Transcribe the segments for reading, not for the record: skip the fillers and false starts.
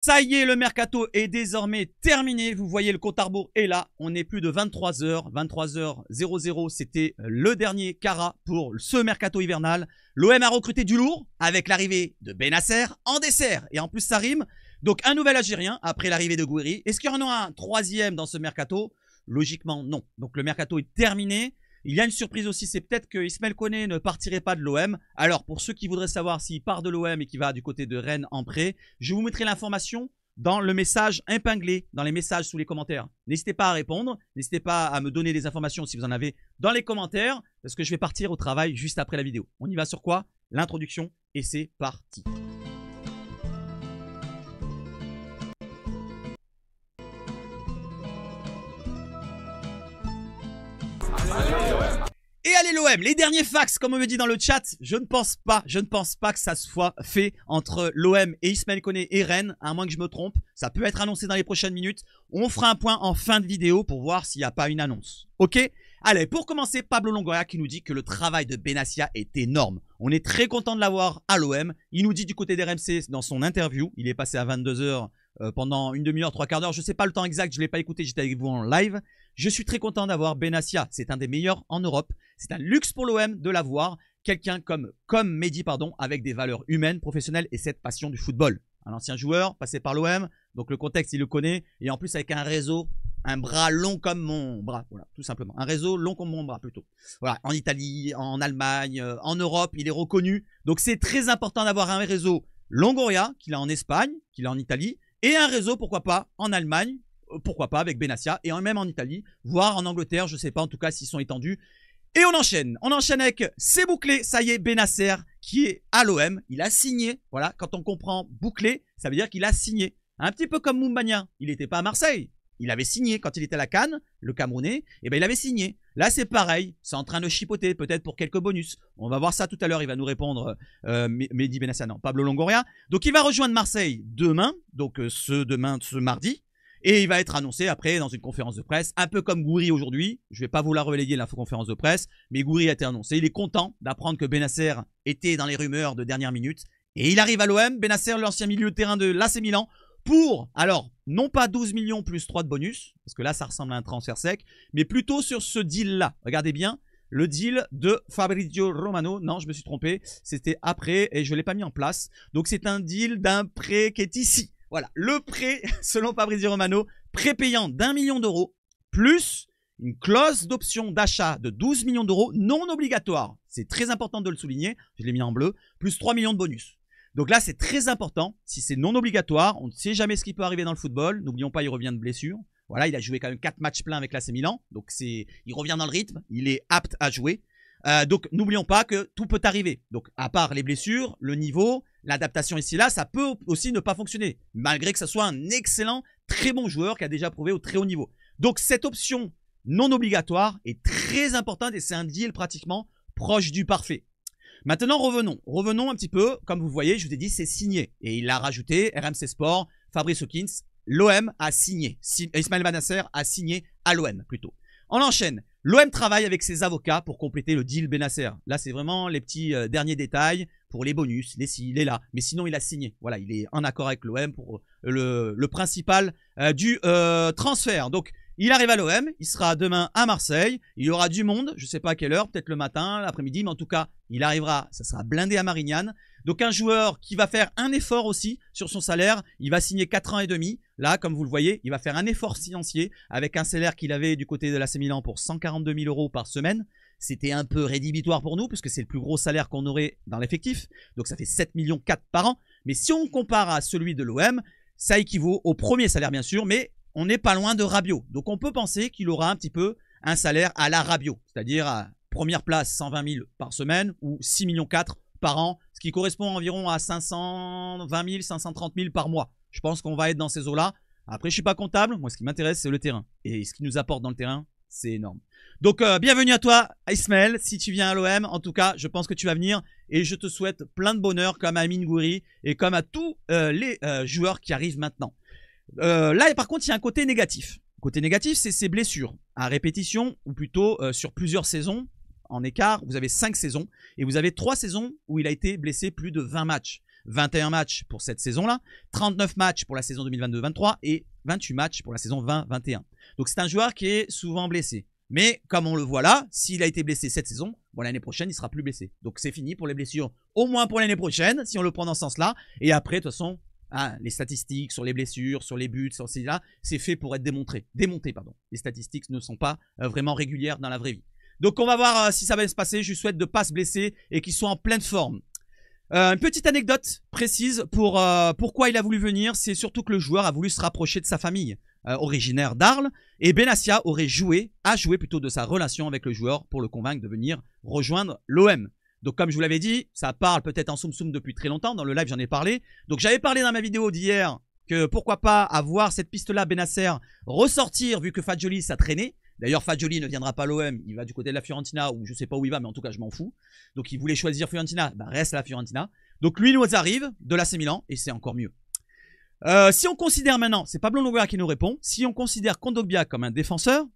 Ça y est, le mercato est désormais terminé. Vous voyez, le compte à rebours est là. On est plus de 23 h. 23h00, c'était le dernier Cara pour ce mercato hivernal. L'OM a recruté du lourd avec l'arrivée de Benasser en dessert. Et en plus, ça rime. Donc, un nouvel Algérien après l'arrivée de Gouiri. Est-ce qu'il y en a un troisième dans ce mercato? Logiquement, non. Donc, le mercato est terminé. Il y a une surprise aussi, c'est peut-être que Ismaël Koné ne partirait pas de l'OM. Alors, pour ceux qui voudraient savoir s'il part de l'OM et qu'il va du côté de Rennes en prêt, je vous mettrai l'information dans le message épinglé, dans les messages sous les commentaires. N'hésitez pas à répondre, n'hésitez pas à me donner des informations si vous en avez dans les commentaires, parce que je vais partir au travail juste après la vidéo. On y va sur quoi? L'introduction, et c'est parti. Et allez l'OM, les derniers fax, comme on me dit dans le chat, je ne pense pas que ça soit fait entre l'OM et Ismaël Koné et Rennes, à moins que je me trompe. Ça peut être annoncé dans les prochaines minutes. On fera un point en fin de vidéo pour voir s'il n'y a pas une annonce. Ok? Allez, pour commencer, Pablo Longoria qui nous dit que le travail de Benassia est énorme. On est très content de l'avoir à l'OM. Il nous dit du côté des RMC dans son interview, il est passé à 22 h pendant une demi-heure, trois quarts d'heure. Je ne sais pas le temps exact, je ne l'ai pas écouté, j'étais avec vous en live. Je suis très content d'avoir Benassia, c'est un des meilleurs en Europe. C'est un luxe pour l'OM de l'avoir. Quelqu'un comme Mehdi, avec des valeurs humaines, professionnelles et cette passion du football. Un ancien joueur, passé par l'OM, donc le contexte il le connaît. Et en plus avec un réseau, un bras long comme mon bras, voilà, tout simplement. Un réseau long comme mon bras plutôt. Voilà, en Italie, en Allemagne, en Europe, il est reconnu. Donc c'est très important d'avoir un réseau Longoria, qu'il a en Espagne, qu'il a en Italie, et un réseau, pourquoi pas, en Allemagne, pourquoi pas avec Benassia, et même en Italie, voire en Angleterre, je ne sais pas en tout cas s'ils sont étendus. Et on enchaîne avec c'est bouclé, ça y est, Benasser qui est à l'OM, il a signé, voilà, quand on comprend bouclé, ça veut dire qu'il a signé. Un petit peu comme Moumbagna, il n'était pas à Marseille, il avait signé quand il était à la CAN, le Camerounais, et ben il avait signé. Là c'est pareil, c'est en train de chipoter peut-être pour quelques bonus. On va voir ça tout à l'heure, il va nous répondre Mehdi Benassia, non, Pablo Longoria. Donc il va rejoindre Marseille demain, donc ce mardi. Et il va être annoncé après dans une conférence de presse, un peu comme Gouiri aujourd'hui. Je ne vais pas vous la relayer l'info-conférence de presse, mais Gouiri a été annoncé. Il est content d'apprendre que Benasser était dans les rumeurs de dernière minute. Et il arrive à l'OM, Benasser, l'ancien milieu de terrain de l'AC Milan, pour, alors, non pas 12 millions plus 3 de bonus, parce que là, ça ressemble à un transfert sec, mais plutôt sur ce deal-là. Regardez bien, le deal de Fabrizio Romano. Non, je me suis trompé, c'était après et je ne l'ai pas mis en place. Donc, c'est un deal d'un prêt qui est ici. Voilà, le prêt, selon Fabrizio Romano, prépayant d'1 million d'euros, plus une clause d'option d'achat de 12 millions d'euros non obligatoire. C'est très important de le souligner, je l'ai mis en bleu, plus 3 millions de bonus. Donc là, c'est très important. Si c'est non obligatoire, on ne sait jamais ce qui peut arriver dans le football. N'oublions pas, il revient de blessure. Voilà, il a joué quand même 4 matchs pleins avec l'AC Milan. Donc il revient dans le rythme, il est apte à jouer. Donc n'oublions pas que tout peut arriver. Donc à part les blessures, le niveau, l'adaptation ici là, ça peut aussi ne pas fonctionner. Malgré que ce soit un excellent, très bon joueur qui a déjà prouvé au très haut niveau. Donc cette option non obligatoire est très importante et c'est un deal pratiquement proche du parfait. Maintenant revenons un petit peu. Comme vous voyez, je vous ai dit c'est signé. Et il a rajouté RMC Sport, Fabrice Hawkins, l'OM a signé. Ismaël Benasser a signé à l'OM plutôt. On enchaîne. L'OM travaille avec ses avocats pour compléter le deal Benasser. Là, c'est vraiment les petits derniers détails pour les bonus, les ci, les là. Mais sinon, il a signé. Voilà, il est en accord avec l'OM pour le principal du transfert. Donc, il arrive à l'OM. Il sera demain à Marseille. Il y aura du monde. Je ne sais pas à quelle heure, peut-être le matin, l'après-midi. Mais en tout cas, il arrivera. Ça sera blindé à Marignane. Donc, un joueur qui va faire un effort aussi sur son salaire. Il va signer 4 ans et demi. Là, comme vous le voyez, il va faire un effort financier avec un salaire qu'il avait du côté de l'AC Milan pour 142 000 € par semaine. C'était un peu rédhibitoire pour nous puisque c'est le plus gros salaire qu'on aurait dans l'effectif. Donc, ça fait 7,4 millions par an. Mais si on compare à celui de l'OM, ça équivaut au premier salaire, bien sûr, mais on n'est pas loin de Rabiot. Donc, on peut penser qu'il aura un petit peu un salaire à la Rabiot, c'est-à-dire à première place 120 000 par semaine ou 6,4 millions par an, ce qui correspond environ à 520 000, 530 000 par mois. Je pense qu'on va être dans ces eaux-là. Après, je ne suis pas comptable. Moi, ce qui m'intéresse, c'est le terrain. Et ce qui nous apporte dans le terrain, c'est énorme. Donc, bienvenue à toi, Ismaël. Si tu viens à l'OM, en tout cas, je pense que tu vas venir. Et je te souhaite plein de bonheur, comme à Amine Gouiri et comme à tous les joueurs qui arrivent maintenant. Là, par contre, il y a un côté négatif. Le côté négatif, c'est ses blessures. À répétition, ou plutôt sur plusieurs saisons, en écart, vous avez 5 saisons. Et vous avez 3 saisons où il a été blessé plus de 20 matchs. 21 matchs pour cette saison-là, 39 matchs pour la saison 2022-23 et 28 matchs pour la saison 20-21. Donc c'est un joueur qui est souvent blessé. Mais comme on le voit là, s'il a été blessé cette saison, bon, l'année prochaine, il sera plus blessé. Donc c'est fini pour les blessures, au moins pour l'année prochaine, si on le prend dans ce sens-là. Et après, de toute façon, les statistiques sur les blessures, sur les buts, sur ces là, c'est fait pour être démonté. Les statistiques ne sont pas vraiment régulières dans la vraie vie. Donc on va voir si ça va se passer. Je lui souhaite de ne pas se blesser et qu'il soit en pleine forme. Une petite anecdote précise pour pourquoi il a voulu venir, c'est surtout que le joueur a voulu se rapprocher de sa famille, originaire d'Arles, et Benassia a joué plutôt de sa relation avec le joueur pour le convaincre de venir rejoindre l'OM. Donc comme je vous l'avais dit, ça parle peut-être en soum-soum depuis très longtemps, dans le live j'en ai parlé. Donc j'avais parlé dans ma vidéo d'hier que pourquoi pas avoir cette piste-là, Benasser, ressortir vu que Fagioli ça traînait. D'ailleurs, Fagioli ne viendra pas à l'OM, il va du côté de la Fiorentina, ou je sais pas où il va, mais en tout cas, je m'en fous. Donc, il voulait choisir Fiorentina, bah, reste à la Fiorentina. Donc, lui nous arrive de l'AC Milan, et c'est encore mieux. Si on considère maintenant, c'est Pablo Longoria qui nous répond, si on considère Kondogbia comme un défenseur,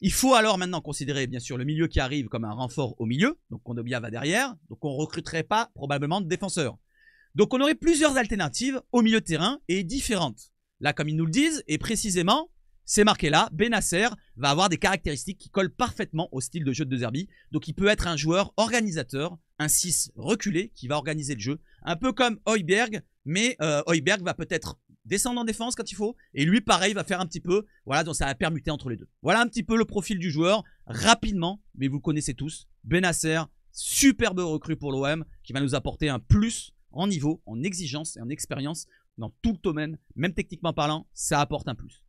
il faut alors maintenant considérer, bien sûr, le milieu qui arrive comme un renfort au milieu. Donc, Kondogbia va derrière, donc on ne recruterait pas probablement de défenseur. Donc, on aurait plusieurs alternatives au milieu de terrain, et différentes. Là, comme ils nous le disent, et précisément, c'est marqué là, Benasser va avoir des caractéristiques qui collent parfaitement au style de jeu de De Zerbi. Donc il peut être un joueur organisateur, un 6 reculé qui va organiser le jeu. Un peu comme Højbjerg, mais Højbjerg va peut-être descendre en défense quand il faut. Et lui pareil va faire un petit peu, voilà, donc ça va permuter entre les deux. Voilà un petit peu le profil du joueur, rapidement, mais vous le connaissez tous. Benasser, superbe recrue pour l'OM, qui va nous apporter un plus en niveau, en exigence et en expérience dans tout le domaine. Même techniquement parlant, ça apporte un plus.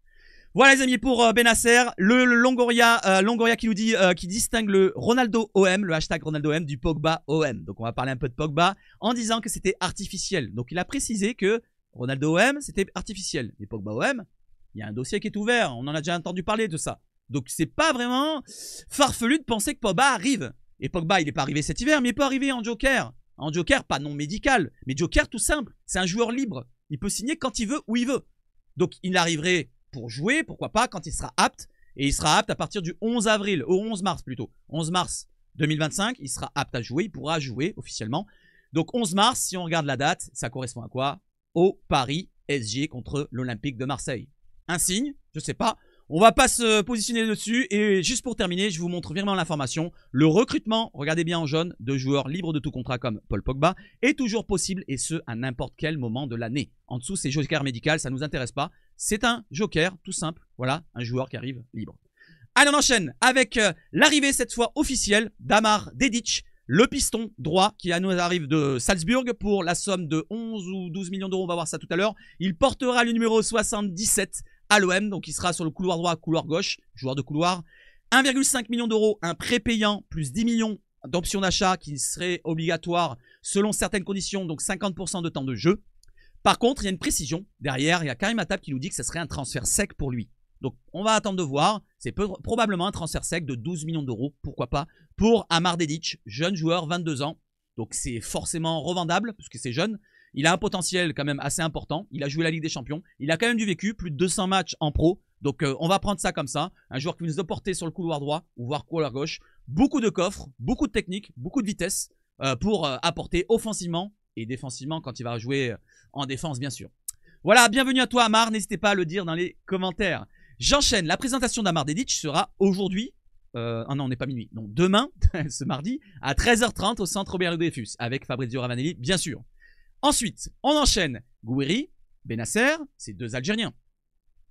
Voilà les amis pour Benasser, le Longoria qui nous dit, qui distingue le Ronaldo OM, le hashtag Ronaldo OM du Pogba OM. Donc on va parler un peu de Pogba en disant que c'était artificiel. Donc il a précisé que Ronaldo OM c'était artificiel. Et Pogba OM, il y a un dossier qui est ouvert, on en a déjà entendu parler de ça. Donc c'est pas vraiment farfelu de penser que Pogba arrive. Et Pogba il n'est pas arrivé cet hiver, mais il peut arriver en Joker. En Joker, pas non médical, mais Joker tout simple. C'est un joueur libre. Il peut signer quand il veut, où il veut. Donc il arriverait pour jouer, pourquoi pas, quand il sera apte. Et il sera apte à partir du 11 avril, au 11 mars plutôt. 11 mars 2025, il sera apte à jouer, il pourra jouer officiellement. Donc 11 mars, si on regarde la date, ça correspond à quoi? Au Paris SG contre l'Olympique de Marseille. Un signe, je sais pas. On va pas se positionner dessus. Et juste pour terminer, je vous montre vraiment l'information. Le recrutement, regardez bien en jaune, de joueurs libres de tout contrat comme Paul Pogba est toujours possible et ce, à n'importe quel moment de l'année. En dessous, c'est joker médical, ça ne nous intéresse pas. C'est un joker, tout simple. Voilà, un joueur qui arrive libre. Allez, on enchaîne avec l'arrivée cette fois officielle d'Amar Dedić, le piston droit qui nous arrive de Salzbourg pour la somme de 11 ou 12 millions d'euros, on va voir ça tout à l'heure. Il portera le numéro 77 à l'OM, donc il sera sur le couloir droit, couloir gauche, joueur de couloir. 1,5 million d'euros, un prêt payant, plus 10 millions d'options d'achat qui seraient obligatoires selon certaines conditions, donc 50% de temps de jeu. Par contre, il y a une précision derrière, il y a Karim Attab qui nous dit que ce serait un transfert sec pour lui. Donc on va attendre de voir, c'est probablement un transfert sec de 12 millions d'euros, pourquoi pas, pour Amar Dedić, jeune joueur, 22 ans. Donc c'est forcément revendable, puisque c'est jeune. Il a un potentiel quand même assez important. Il a joué la Ligue des Champions. Il a quand même du vécu, plus de 200 matchs en pro. Donc on va prendre ça comme ça. Un joueur qui va nous apporter sur le couloir droit ou voire couloir gauche. Beaucoup de coffres, beaucoup de technique, beaucoup de vitesse pour apporter offensivement et défensivement quand il va jouer en défense bien sûr. Voilà, bienvenue à toi Amar. N'hésitez pas à le dire dans les commentaires. J'enchaîne. La présentation d'Amar Dedić sera aujourd'hui. Ah non, on n'est pas minuit. Donc demain, ce mardi, à 13h30 au centre Robert Dreyfus avec Fabrizio Ravanelli, bien sûr. Ensuite, on enchaîne Gouiri, Benasser, c'est deux Algériens.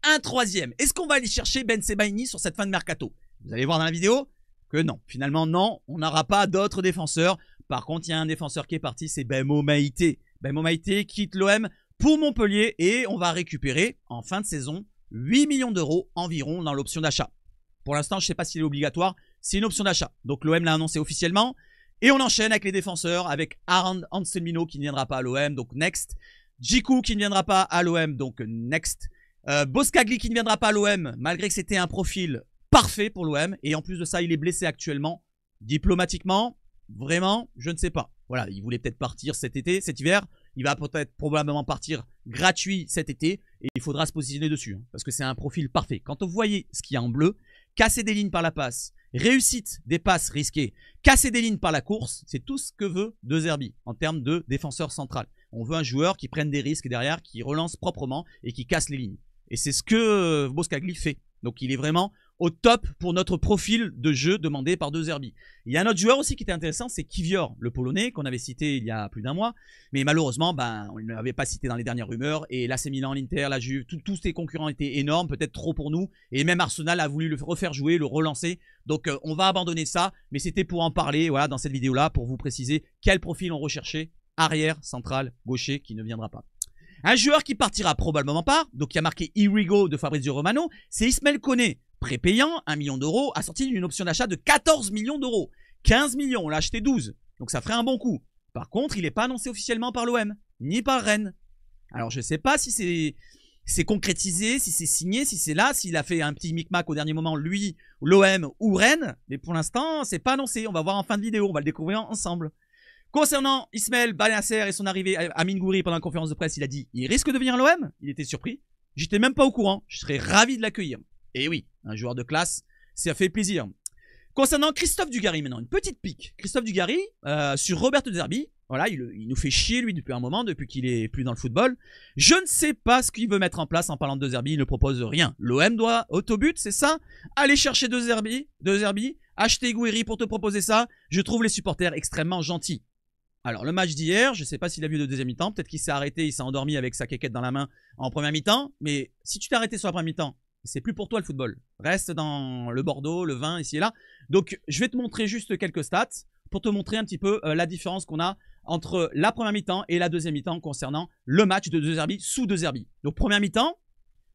Un troisième. Est-ce qu'on va aller chercher Ben Sebaini sur cette fin de mercato? Vous allez voir dans la vidéo que non. Finalement, non, on n'aura pas d'autres défenseurs. Par contre, il y a un défenseur qui est parti, c'est Bemo Maïté. Bemo Maïté quitte l'OM pour Montpellier et on va récupérer en fin de saison 8 millions d'euros environ dans l'option d'achat. Pour l'instant, je ne sais pas s'il est obligatoire. C'est une option d'achat. Donc l'OM l'a annoncé officiellement. Et on enchaîne avec les défenseurs, avec Aaron Anselmino qui ne viendra pas à l'OM, donc next. Djikou qui ne viendra pas à l'OM, donc next. Boskagli qui ne viendra pas à l'OM, malgré que c'était un profil parfait pour l'OM. Et en plus de ça, il est blessé actuellement. Diplomatiquement, vraiment, je ne sais pas. Voilà, il voulait peut-être partir cet été, cet hiver. Il va peut-être probablement partir gratuit cet été. Et il faudra se positionner dessus, hein, parce que c'est un profil parfait. Quand vous voyez ce qu'il y a en bleu, casser des lignes par la passe, réussite des passes risquées, casser des lignes par la course, c'est tout ce que veut De Zerbi en termes de défenseur central. On veut un joueur qui prenne des risques derrière, qui relance proprement et qui casse les lignes. Et c'est ce que Boskagli fait. Donc il est vraiment au top pour notre profil de jeu demandé par De Zerbi. Il y a un autre joueur aussi qui était intéressant, c'est Kivior, le Polonais, qu'on avait cité il y a plus d'un mois. Mais malheureusement, on ne l'avait pas cité dans les dernières rumeurs. Et l'AC Milan, l'Inter, la Juve, tous ces concurrents étaient énormes, peut-être trop pour nous. Et même Arsenal a voulu le refaire jouer, le relancer. Donc on va abandonner ça. Mais c'était pour en parler voilà, dans cette vidéo-là, pour vous préciser quel profil on recherchait. Arrière, central, gaucher, qui ne viendra pas. Un joueur qui partira probablement pas, donc qui a marqué Here we go de Fabrizio Romano, c'est Ismaël Koné, prépayant, 1 million d'euros, assorti d'une option d'achat de 14 millions d'euros. 15 millions, on l'a acheté 12, donc ça ferait un bon coup. Par contre, il n'est pas annoncé officiellement par l'OM, ni par Rennes. Alors je ne sais pas si c'est concrétisé, si c'est signé, si c'est là, s'il a fait un petit micmac au dernier moment, lui, l'OM ou Rennes, mais pour l'instant, c'est pas annoncé, on va voir en fin de vidéo, on va le découvrir ensemble. Concernant Ismaël Bennacer et son arrivée à Amine Gouiri pendant la conférence de presse, il a dit il risque de venir à l'OM. Il était surpris. J'étais même pas au courant. Je serais ravi de l'accueillir. Et oui, un joueur de classe, ça fait plaisir. Concernant Christophe Dugarry maintenant, une petite pique. Christophe Dugarry sur Roberto De Zerbi. Voilà, il nous fait chier lui depuis un moment, depuis qu'il est plus dans le football. Je ne sais pas ce qu'il veut mettre en place en parlant de De Zerbi. Il ne propose rien. L'OM doit autobut, c'est ça. Aller chercher De Zerbi, acheter Gouiri pour te proposer ça. Je trouve les supporters extrêmement gentils. Alors, le match d'hier, je ne sais pas s'il a vu le deuxième mi-temps. Peut-être qu'il s'est arrêté, il s'est endormi avec sa quéquette dans la main en première mi-temps. Mais si tu t'es arrêté sur la première mi-temps, c'est plus pour toi le football. Reste dans le Bordeaux, le vin, ici et là. Donc, je vais te montrer juste quelques stats pour te montrer un petit peu la différence qu'on a entre la première mi-temps et la deuxième mi-temps concernant le match de De Zerbi sous De Zerbi. Donc, première mi-temps,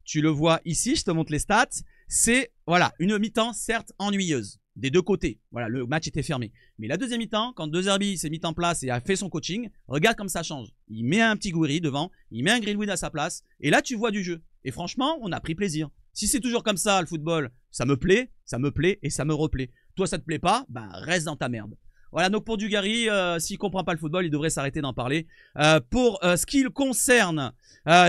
tu le vois ici, je te montre les stats. C'est, voilà, une mi-temps certes ennuyeuse. Des deux côtés. Voilà, le match était fermé. Mais la deuxième mi-temps, quand De Zerbi s'est mis en place et a fait son coaching, regarde comme ça change. Il met un petit Gouiri devant, il met un Greenwood à sa place, et là tu vois du jeu. Et franchement, on a pris plaisir. Si c'est toujours comme ça, le football, ça me plaît et ça me replaît. Toi, ça te plaît pas, reste dans ta merde. Voilà, donc pour Dugarry, s'il comprend pas le football, il devrait s'arrêter d'en parler. Pour ce qui le concerne,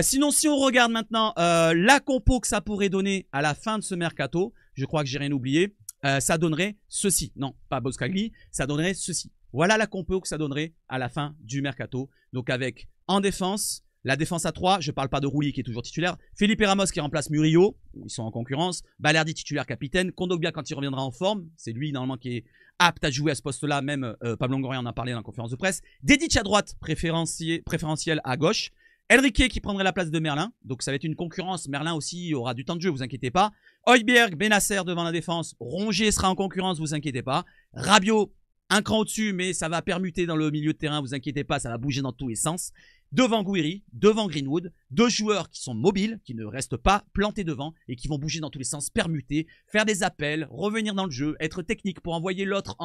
sinon si on regarde maintenant la compo que ça pourrait donner à la fin de ce mercato, je crois que j'ai rien oublié. Ça donnerait ceci. Non, pas Boskagli, ça donnerait ceci. Voilà la compo que ça donnerait à la fin du mercato. Donc avec, en défense, la défense à 3, je parle pas de Rouli qui est toujours titulaire, Felipe Ramos qui remplace Murillo, ils sont en concurrence, Balerdi titulaire capitaine, Kondogbia quand il reviendra en forme, c'est lui normalement qui est apte à jouer à ce poste-là, même Pablo Longoria en a parlé dans la conférence de presse, Dedic à droite, préférentiel à gauche, Enrique qui prendrait la place de Merlin, donc ça va être une concurrence, Merlin aussi aura du temps de jeu, vous inquiétez pas. Højbjerg, Bennacer devant la défense, Rongier sera en concurrence, vous inquiétez pas. Rabiot, un cran au-dessus, mais ça va permuter dans le milieu de terrain, vous inquiétez pas, ça va bouger dans tous les sens. Devant Gouiri, devant Greenwood, deux joueurs qui sont mobiles, qui ne restent pas plantés devant et qui vont bouger dans tous les sens, permuter, faire des appels, revenir dans le jeu, être technique pour envoyer l'autre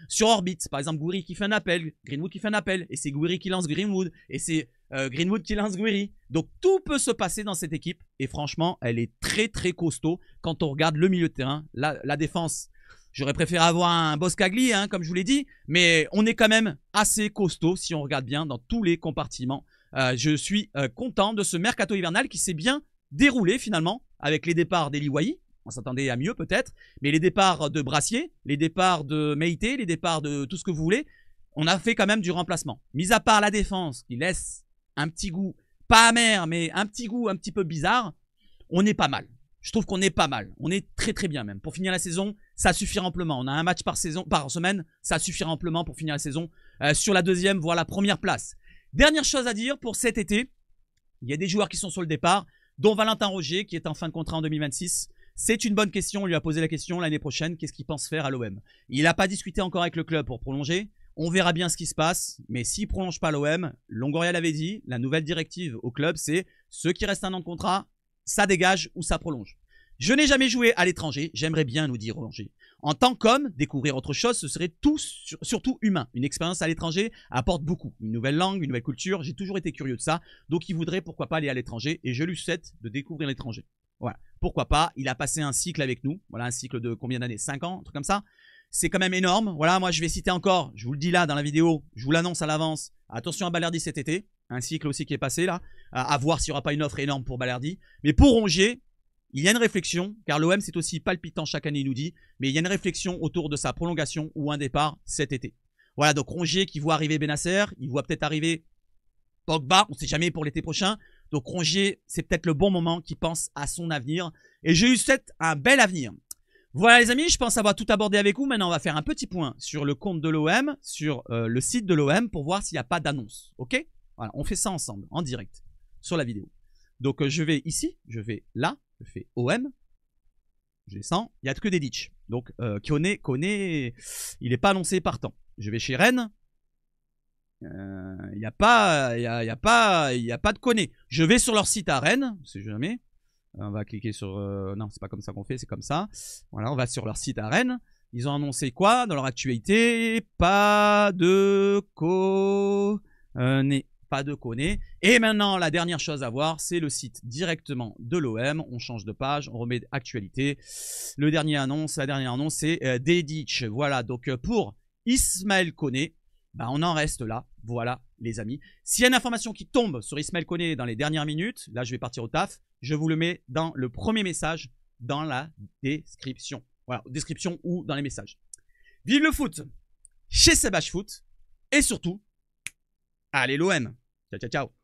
sur orbite. Par exemple, Gouiri qui fait un appel, Greenwood qui fait un appel, et c'est Gouiri qui lance Greenwood, et c'est Greenwood qui lance Gouiri. Donc tout peut se passer dans cette équipe, et franchement, elle est très très costaud quand on regarde le milieu de terrain, la défense. J'aurais préféré avoir un Boskagli, comme je vous l'ai dit, mais on est quand même assez costaud si on regarde bien dans tous les compartiments. Je suis content de ce mercato hivernal qui s'est bien déroulé finalement avec les départs d'Eli Wahi. On s'attendait à mieux peut-être, mais les départs de Brassier, les départs de Meïté, les départs de tout ce que vous voulez, on a fait quand même du remplacement. Mis à part la défense qui laisse un petit goût, pas amer, mais un petit goût un petit peu bizarre, on est pas mal. Je trouve qu'on est pas mal. On est très très bien même. Pour finir la saison, ça suffit amplement. On a un match par semaine, ça suffit amplement pour finir la saison sur la deuxième, voire la première place. Dernière chose à dire pour cet été, il y a des joueurs qui sont sur le départ, dont Valentin Rogier qui est en fin de contrat en 2026. C'est une bonne question, on lui a posé la question l'année prochaine, qu'est-ce qu'il pense faire à l'OM? Il n'a pas discuté encore avec le club pour prolonger. On verra bien ce qui se passe, mais s'il ne prolonge pas l'OM, Longoria l'avait dit, la nouvelle directive au club, c'est ceux qui restent un an de contrat, ça dégage ou ça prolonge. Je n'ai jamais joué à l'étranger, j'aimerais bien nous dire Roger. En tant qu'homme, découvrir autre chose, ce serait surtout humain. Une expérience à l'étranger apporte beaucoup. Une nouvelle langue, une nouvelle culture, j'ai toujours été curieux de ça. Donc il voudrait pourquoi pas aller à l'étranger et je lui souhaite de découvrir l'étranger. Voilà, pourquoi pas, il a passé un cycle avec nous. Voilà, un cycle de combien d'années? 5 ans, un truc comme ça. C'est quand même énorme. Voilà, moi je vais citer encore, je vous le dis là dans la vidéo, je vous l'annonce à l'avance. Attention à Balerdi cet été, un cycle aussi qui est passé là. À voir s'il n'y aura pas une offre énorme pour Balerdi. Mais pour Rongier, il y a une réflexion, car l'OM c'est aussi palpitant chaque année, il nous dit, mais il y a une réflexion autour de sa prolongation ou un départ cet été. Voilà, donc Rongier qui voit arriver Bennacer, il voit peut-être arriver Pogba, on sait jamais pour l'été prochain. Donc Rongier, c'est peut-être le bon moment qu'il pense à son avenir. Et je lui souhaite un bel avenir. Voilà les amis, je pense avoir tout abordé avec vous. Maintenant, on va faire un petit point sur le compte de l'OM, sur le site de l'OM pour voir s'il n'y a pas d'annonce. Ok? Voilà, on fait ça ensemble, en direct, sur la vidéo. Donc je vais ici, je vais là, je fais OM. Je descends, il n'y a que des ditch. Donc Koné, il n'est pas annoncé partant. Je vais chez Rennes. Il n'y a pas de Koné. Je vais sur leur site à Rennes, on sait jamais. On va cliquer sur... non, c'est pas comme ça qu'on fait, c'est comme ça. Voilà, on va sur leur site à Rennes. Ils ont annoncé quoi dans leur actualité? Pas de Koné. Pas de Koné. Et maintenant, la dernière chose à voir, c'est le site directement de l'OM. On change de page, on remet actualité. La dernière annonce, c'est Dedic. Voilà, donc pour Ismaël Koné, bah, on en reste là. Voilà, les amis. S'il y a une information qui tombe sur Ismaël Koné dans les dernières minutes, là, je vais partir au taf. Je vous le mets dans le premier message, dans la description. Voilà, description ou dans les messages. Vive le foot chez Sebach Foot. Et surtout, allez l'OM. Ciao, ciao, ciao.